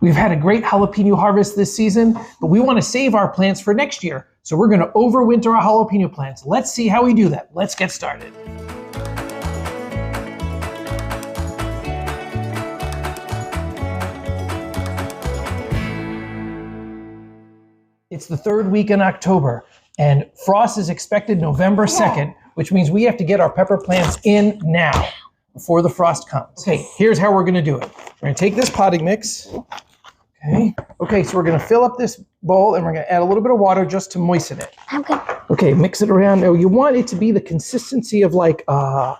We've had a great jalapeno harvest this season, but we want to save our plants for next year. So we're going to overwinter our jalapeno plants. Let's see how we do that. Let's get started. It's the third week in October, and frost is expected November 2nd, which means we have to get our pepper plants in now before the frost comes. Okay, here's how we're going to do it. We're going to take this potting mix. Okay, so we're going to fill up this bowl, and we're going to add a little bit of water just to moisten it. Okay. Okay, mix it around. Now, you want it to be the consistency of like a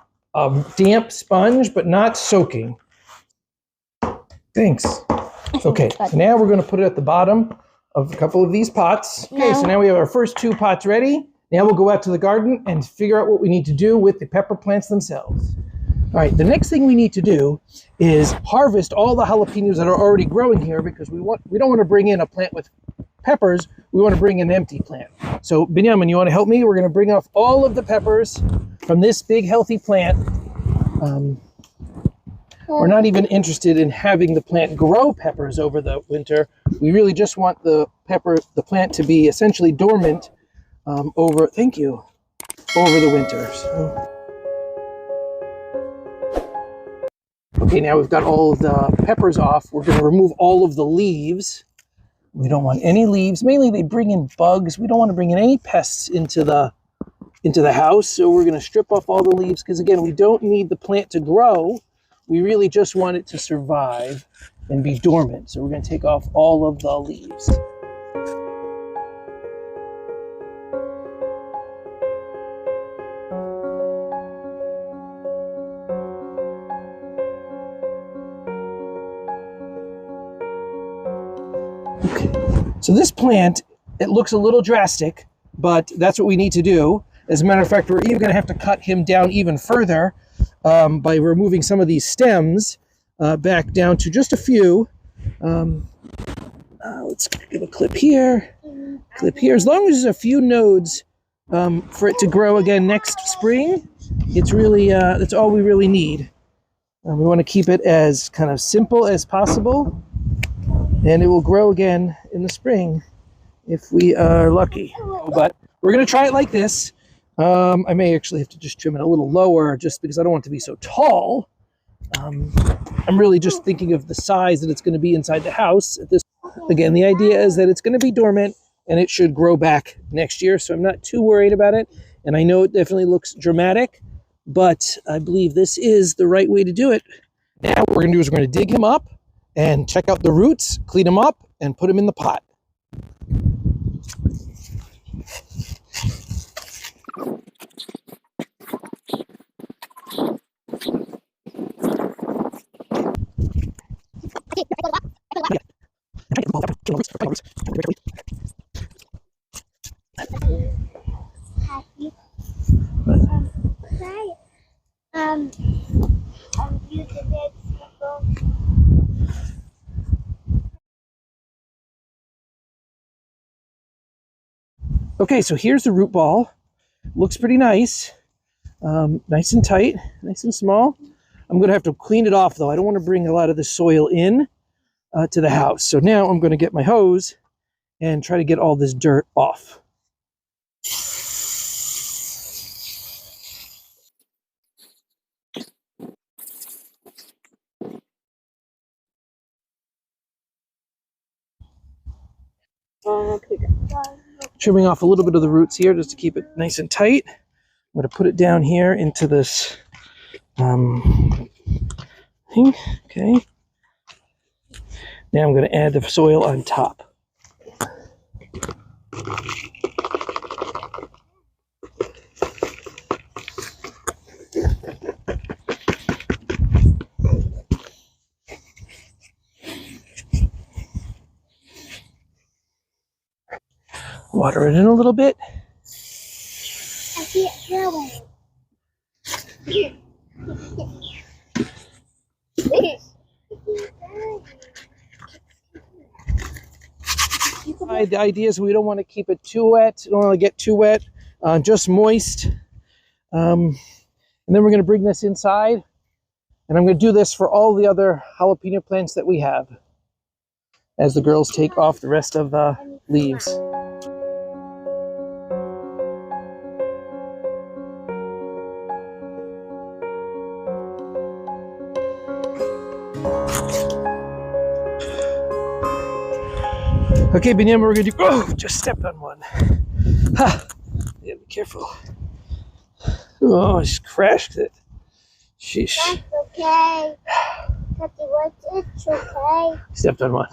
damp sponge, but not soaking. Thanks. Okay, so now we're going to put it at the bottom of a couple of these pots. Okay, so now we have our first 2 pots ready. Now we'll go out to the garden and figure out what we need to do with the pepper plants themselves. All right, the next thing we need to do is harvest all the jalapenos that are already growing here, because we don't want to bring in a plant with peppers. We want to bring an empty plant. So Benjamin, you want to help me? We're going to bring off all of the peppers from this big healthy plant. We're not even interested in having the plant grow peppers over the winter. We really just want the plant to be essentially dormant over the winter. So. Okay, now we've got all of the peppers off. We're going to remove all of the leaves. We don't want any leaves. Mainly they bring in bugs. We don't want to bring in any pests into the house. So we're going to strip off all the leaves because, again, we don't need the plant to grow. We really just want it to survive and be dormant. So we're going to take off all of the leaves. Okay, so this plant, it looks a little drastic, but that's what we need to do. As a matter of fact, we're even going to have to cut him down even further by removing some of these stems back down to just a few. Let's give a clip here, As long as there's a few nodes for it to grow again next spring, it's really that's all we really need. We want to keep it as kind of simple as possible, and it will grow again in the spring if we are lucky. But we're going to try it like this. I may actually have to just trim it a little lower just because I don't want it to be so tall. I'm really just thinking of the size that it's going to be inside the house. Again, the idea is that it's going to be dormant and it should grow back next year. So I'm not too worried about it. And I know it definitely looks dramatic, but I believe this is the right way to do it. Now what we're going to do is we're going to dig him up and check out the roots, clean them up, and put them in the pot. Okay, so here's the root ball. Looks pretty nice. Nice and tight, nice and small. I'm going to have to clean it off, though. I don't want to bring a lot of the soil in to the house. So now I'm going to get my hose and try to get all this dirt off. Trimming off a little bit of the roots here just to keep it nice and tight. I'm going to put it down here into this thing. Okay. Now I'm going to add the soil on top. Water it in a little bit. I see it growing. The idea is we don't want to keep it too wet. Don't want to get too wet. Just moist. And then we're going to bring this inside. And I'm going to do this for all the other jalapeno plants that we have. as the girls take off the rest of the leaves. Okay, Binyam, we're gonna do. Oh, just stepped on one. Ha! Yeah, be careful. Oh, I just crashed it. Sheesh. That's okay. It's okay. Stepped on one.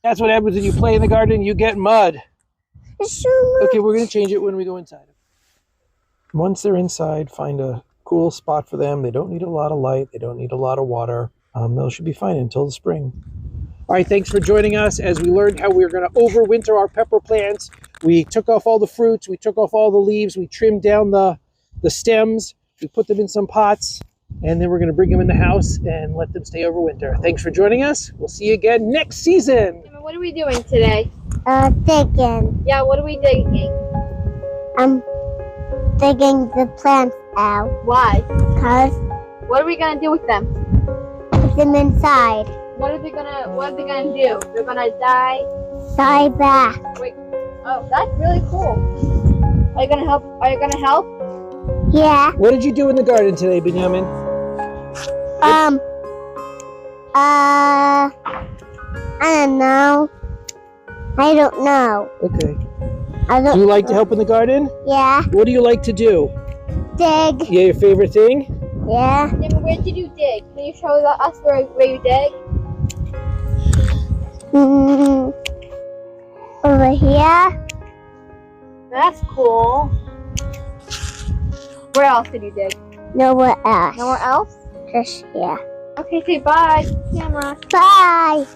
That's what happens when you play in the garden. You get mud. It's so Okay, we're gonna change it when we go inside. Once they're inside, find a cool spot for them. They don't need a lot of light. They don't need a lot of water. They should be fine until the spring. All right, thanks for joining us as we learned how we were going to overwinter our pepper plants. We took off all the fruits, we took off all the leaves, we trimmed down the stems, we put them in some pots, and then we're going to bring them in the house and let them stay over winter. Thanks for joining us. We'll see you again next season. What are we doing today? digging. Yeah, what are we digging? Digging the plants out. Why? Cause What are we gonna do with them? put them inside. What are they gonna do? They're gonna die. Die back. Oh, that's really cool. Are you gonna help? Yeah. What did you do in the garden today, Benjamin? I don't know. I don't know. Okay. I Do don't. you like to help in the garden? Yeah. What do you like to do? Dig. Yeah, your favorite thing? Yeah. Yeah, but where did you dig? Can you show us where you dig? Over here. That's cool. Where else did you dig? Nowhere else. Nowhere else? Just here. Okay, say bye, camera. Bye.